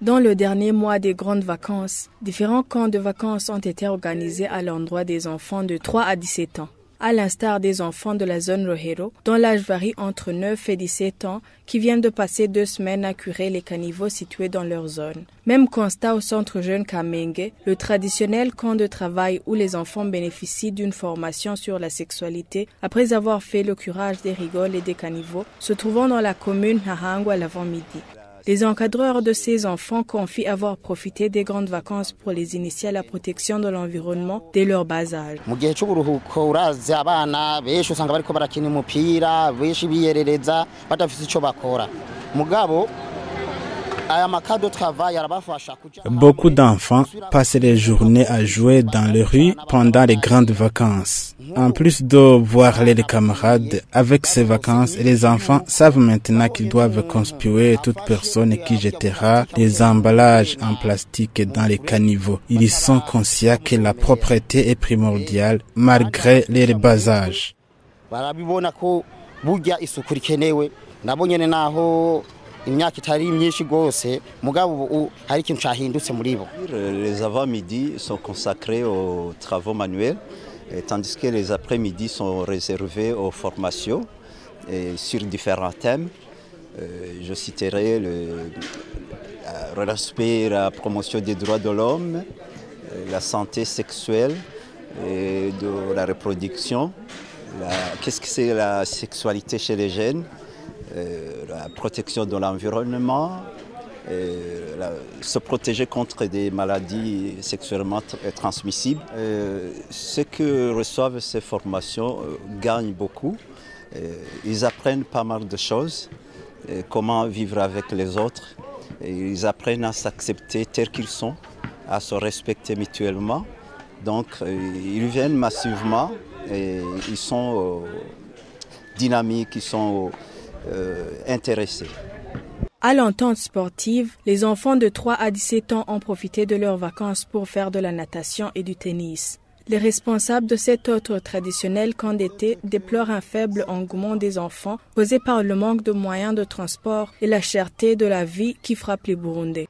Dans le dernier mois des grandes vacances, différents camps de vacances ont été organisés à l'endroit des enfants de 3 à 17 ans. À l'instar des enfants de la zone Rohero, dont l'âge varie entre 9 et 17 ans, qui viennent de passer 2 semaines à curer les caniveaux situés dans leur zone. Même constat au centre jeune Kamenge, le traditionnel camp de travail où les enfants bénéficient d'une formation sur la sexualité après avoir fait le curage des rigoles et des caniveaux, se trouvant dans la commune Nahangu à l'avant-midi. Les encadreurs de ces enfants confient avoir profité des grandes vacances pour les initier à la protection de l'environnement dès leur bas âge. Mu gihe cy'uburuhuko urazi abana benshi usanga bariko barakina umupira benshi biyerereza badafite ico bakora mugabo. Beaucoup d'enfants passent les journées à jouer dans les rues pendant les grandes vacances. En plus de voir les camarades, avec ces vacances, les enfants savent maintenant qu'ils doivent conspuer toute personne qui jettera les emballages en plastique dans les caniveaux. Ils sont conscients que la propreté est primordiale malgré les bas âges. Les avant-midi sont consacrés aux travaux manuels, tandis que les après-midi sont réservés aux formations sur différents thèmes. Je citerai le respect et la promotion des droits de l'homme, la santé sexuelle et de la reproduction, qu'est-ce que c'est la sexualité chez les jeunes, la protection de l'environnement, se protéger contre des maladies sexuellement transmissibles. Ceux qui reçoivent ces formations gagnent beaucoup. Ils apprennent pas mal de choses, comment vivre avec les autres. Ils apprennent à s'accepter tels qu'ils sont, à se respecter mutuellement. Donc ils viennent massivement et ils sont dynamiques, ils sont intéressés. À l'entente sportive, les enfants de 3 à 17 ans ont profité de leurs vacances pour faire de la natation et du tennis. Les responsables de cet autre traditionnel camp d'été déplorent un faible engouement des enfants causé par le manque de moyens de transport et la cherté de la vie qui frappe les Burundais.